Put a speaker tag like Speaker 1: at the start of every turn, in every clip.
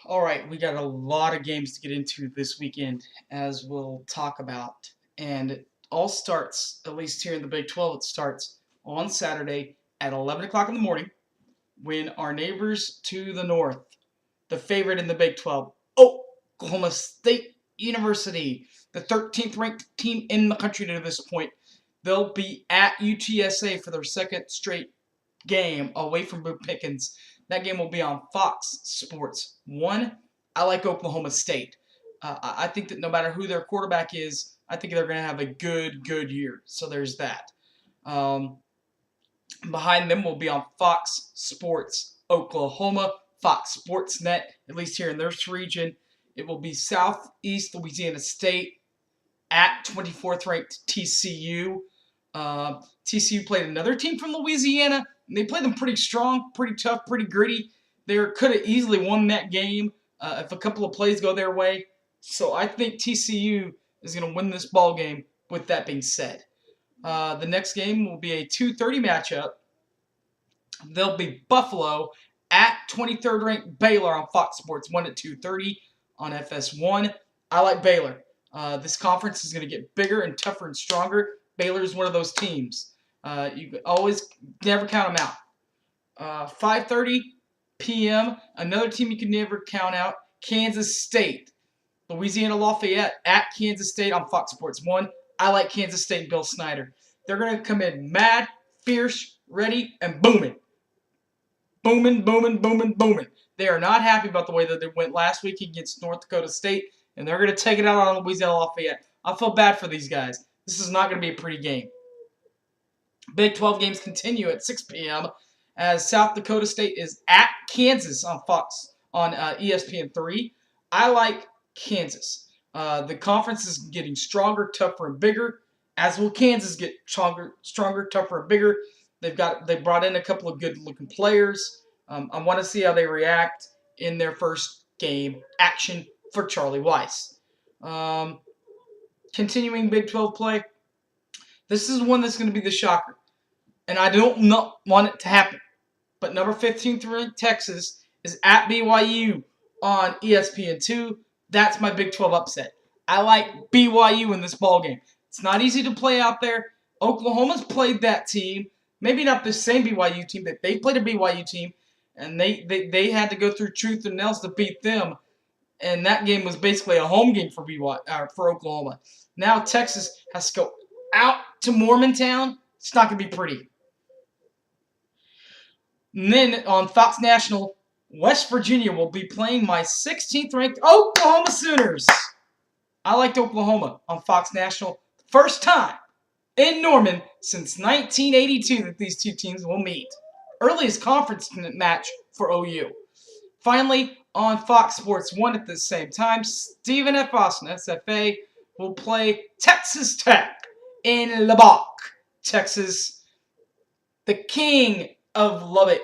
Speaker 1: All right, we got a lot of games to get into this weekend, as we'll talk about. And it all starts, at least here in the Big 12, it starts on Saturday at 11 o'clock in the morning when our neighbors to the north, the favorite in the Big 12, Oklahoma State University, the 13th ranked team in the country to this point, they'll be at UTSA for their second straight game away from Boone Pickens. That game will be on Fox Sports 1. I like Oklahoma State. I think that no matter who their quarterback is, I think they're going to have a good year. So there's that. Um, Behind them will be on Fox Sports Oklahoma, Fox Sports Net, at least here in this region. It will be Southeast Louisiana State at 24th ranked TCU. TCU played another team from Louisiana, and they played them pretty strong, pretty tough, pretty gritty. They could have easily won that game if a couple of plays go their way. So I think TCU is going to win this ball game. With that being said, the next game will be a 2:30 matchup. They'll be Buffalo at 23rd ranked Baylor on Fox Sports 1 at 2:30 on FS1. I like Baylor. This conference is going to get bigger and tougher and stronger. Baylor is one of those teams. You always never count them out. 5:30 p.m. Another team you can never count out. Kansas State. Louisiana Lafayette at Kansas State on Fox Sports 1. I like Kansas State and Bill Snyder. They're going to come in mad, fierce, ready, and booming. Booming. They are not happy about the way that they went last week against North Dakota State, and they're going to take it out on Louisiana Lafayette. I feel bad for these guys. This is not going to be a pretty game. Big 12 games continue at 6 p.m. as South Dakota State is at Kansas on Fox on ESPN3. I like Kansas. The conference is getting stronger, tougher, and bigger. As will Kansas get stronger, tougher, and bigger. They brought in a couple of good-looking players. I want to see how they react in their first game action for Charlie Weiss. Continuing Big 12 play, this is one that's going to be the shocker, and I don't not want it to happen. But number 15 ranked Texas is at BYU on ESPN2. That's my Big 12 upset. I like BYU in this ball game. It's not easy to play out there. Oklahoma's played that team. Maybe not the same BYU team, but they played a BYU team, and they had to go through truth and nails to beat them. And that game was basically a home game for for Oklahoma. Now Texas has to go out to Mormontown. It's not going to be pretty. And then on Fox National, West Virginia will be playing my 16th ranked Oklahoma Sooners. I liked Oklahoma on Fox National. First time in Norman since 1982 that these two teams will meet. Earliest conference match for OU. Finally, on Fox Sports 1 at the same time, Stephen F. Austin, SFA, will play Texas Tech in Lubbock, Texas. The king of Lubbock,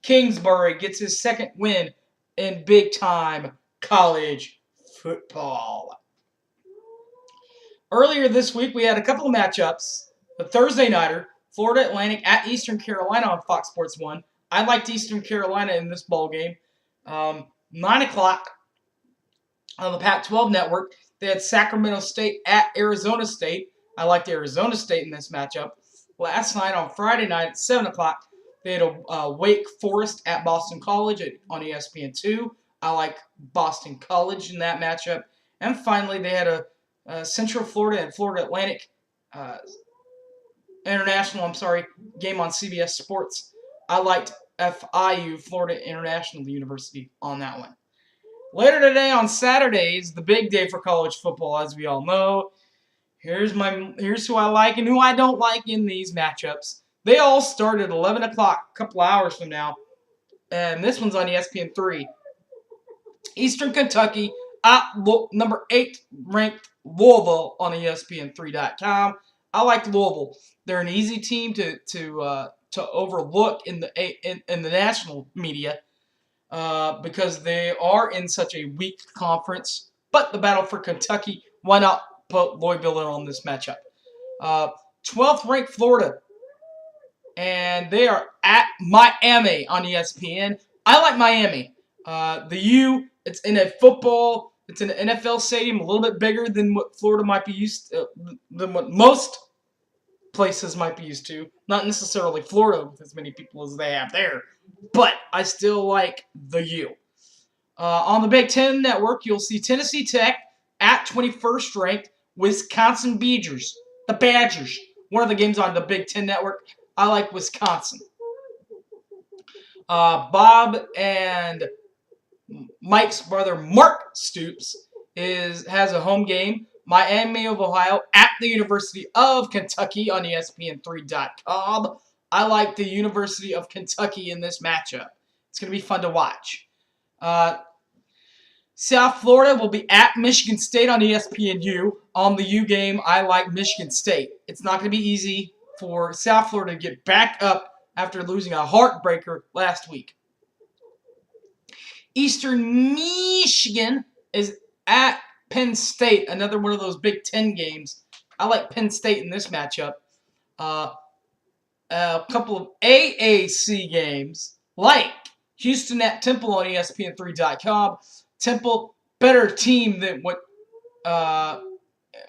Speaker 1: Kingsbury, gets his second win in big-time college football. Earlier this week, we had a couple of matchups. The Thursday nighter, Florida Atlantic at Eastern Carolina on Fox Sports 1. I liked Eastern Carolina in this ball game. 9 o'clock on the Pac-12 network, they had Sacramento State at Arizona State. I liked Arizona State in this matchup. Last night on Friday night at 7 o'clock, they had a Wake Forest at Boston College on ESPN2. I like Boston College in that matchup. And finally, they had a Central Florida and Florida Atlantic International, game on CBS Sports. I liked FIU, Florida International University, on that one. Later today on Saturday is the big day for college football, as we all know. Here's who I like and who I don't like in these matchups. They all start at 11 o'clock, a couple hours from now. And this one's on ESPN3. Eastern Kentucky at number 8 ranked Louisville on ESPN3.com. I like Louisville. They're an easy team to overlook in the national media because they are in such a weak conference. But the battle for Kentucky, why not put Louisville in on this matchup? 12th ranked Florida, and they are at Miami on ESPN. I like Miami. The U It's in a football. It's in an NFL stadium, a little bit bigger than what Florida might be used than what most places might be used to. Not necessarily Florida with as many people as they have there, but I still like the U. On the Big Ten Network, you'll see Tennessee Tech at 21st ranked Wisconsin Badgers. The Badgers. One of the games on the Big Ten Network. I like Wisconsin. Bob and Mike's brother Mark Stoops has a home game. Miami of Ohio at the University of Kentucky on ESPN3.com. I like the University of Kentucky in this matchup. It's going to be fun to watch. South Florida will be at Michigan State on ESPNU. On the U game, I like Michigan State. It's not going to be easy for South Florida to get back up after losing a heartbreaker last week. Eastern Michigan is at Penn State, another one of those Big Ten games. I like Penn State in this matchup. A couple of AAC games, like Houston at Temple on ESPN3.com. Temple, better team than what...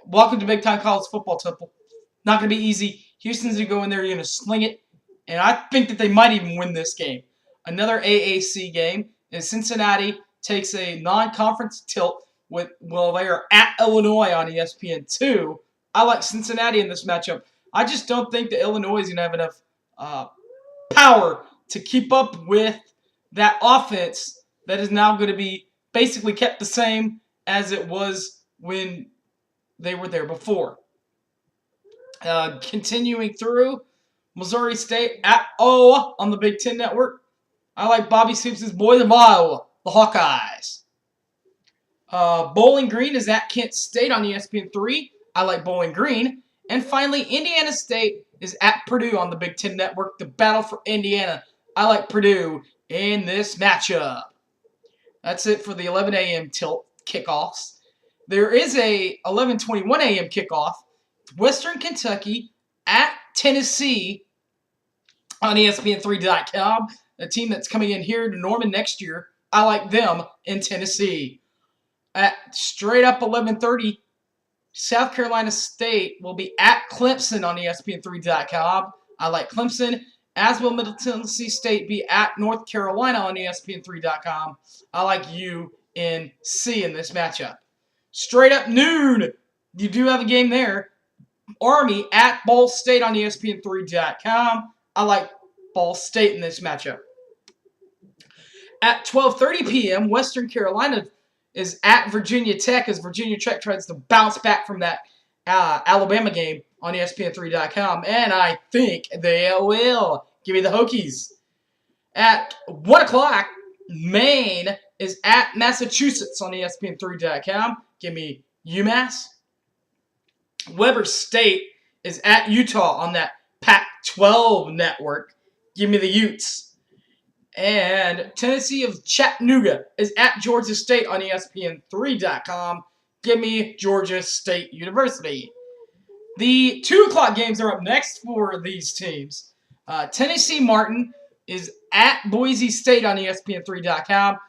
Speaker 1: welcome to Big Time College Football, Temple. Not going to be easy. Houston's going to go in there, you're going to sling it. And I think that they might even win this game. Another AAC game is Cincinnati takes a non-conference tilt they are at Illinois on ESPN2. I like Cincinnati in this matchup. I just don't think that Illinois is going to have enough power to keep up with that offense that is now going to be basically kept the same as it was when they were there before. Continuing through, Missouri State at Iowa on the Big Ten Network. I like Bobby Stoops' boys of Iowa, the Hawkeyes. Bowling Green is at Kent State on ESPN3. I like Bowling Green. And finally, Indiana State is at Purdue on the Big Ten Network. The battle for Indiana. I like Purdue in this matchup. That's it for the 11 a.m. tilt kickoffs. There is a 11:21 a.m. kickoff. Western Kentucky at Tennessee on ESPN3.com. A team that's coming in here to Norman next year. I like them in Tennessee. At straight up 11:30, South Carolina State will be at Clemson on ESPN3.com. I like Clemson. As will Middle Tennessee State be at North Carolina on ESPN3.com. I like UNC in this matchup. Straight up noon, you do have a game there. Army at Ball State on ESPN3.com. I like Ball State in this matchup. At 12:30 p.m., Western Carolina is at Virginia Tech as Virginia Tech tries to bounce back from that Alabama game on ESPN3.com. And I think they will. Give me the Hokies. At 1 o'clock, Maine is at Massachusetts on ESPN3.com. Give me UMass. Weber State is at Utah on that Pac-12 network. Give me the Utes. And Tennessee of Chattanooga is at Georgia State on ESPN3.com. Give me Georgia State University. The 2 o'clock games are up next for these teams. Tennessee Martin is at Boise State on ESPN3.com.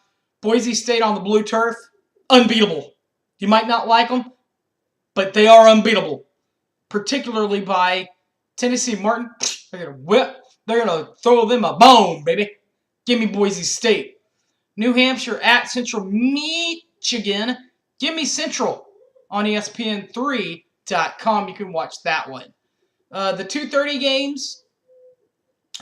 Speaker 1: Boise State on the blue turf, unbeatable. You might not like them, but they are unbeatable. Particularly by Tennessee Martin. They're going to throw them a bone, baby. Give me Boise State. New Hampshire at Central Michigan. Give me Central on ESPN3.com. You can watch that one. The 2:30 games,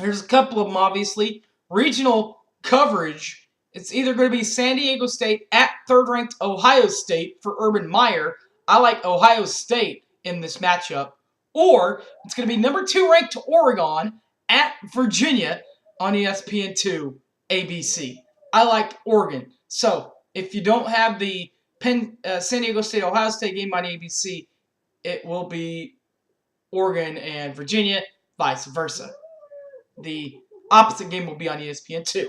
Speaker 1: there's a couple of them, obviously. Regional coverage. It's either going to be San Diego State at third-ranked Ohio State for Urban Meyer. I like Ohio State in this matchup. Or it's going to be number 2 ranked Oregon at Virginia on ESPN2 ABC. I like Oregon. So, if you don't have the San Diego State-Ohio State game on ABC, it will be Oregon and Virginia, vice versa. The opposite game will be on ESPN2.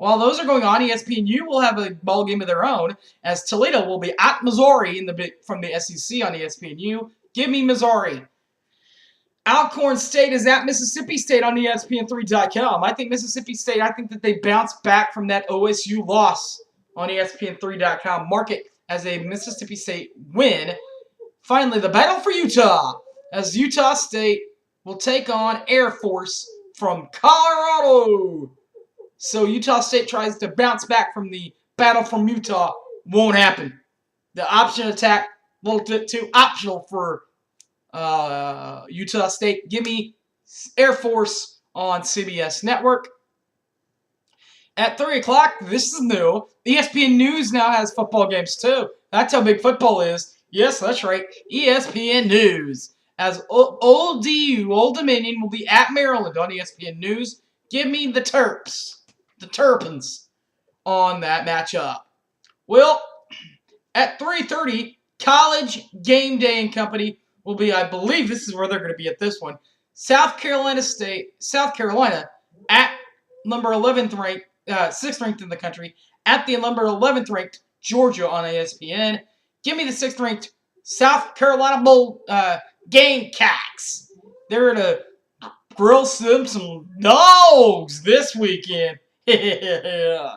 Speaker 1: While those are going on, ESPNU will have a ball game of their own, as Toledo will be at Missouri from the SEC on ESPNU. Give me Missouri. Alcorn State is at Mississippi State on ESPN3.com. I think Mississippi State, I think that they bounced back from that OSU loss on ESPN3.com mark it as a Mississippi State win. Finally, the battle for Utah, as Utah State will take on Air Force from Colorado. So Utah State tries to bounce back from the battle from Utah. Won't happen. The option attack, a little bit too optional for Utah State. Give me Air Force on CBS Network. At 3 o'clock, this is new. ESPN News now has football games too. That's how big football is. Yes, that's right. ESPN News. As Old Dominion, will be at Maryland on ESPN News. Give me the Terrapins on that matchup. Well, at 3:30, College Game Day and Company will be, I believe this is where they're going to be at this one, South Carolina at number 11th ranked, 6th ranked in the country, at the number 11th ranked Georgia on ESPN. Give me the 6th ranked South Carolina Gamecocks. They're going to grill some dogs this weekend. Yeah.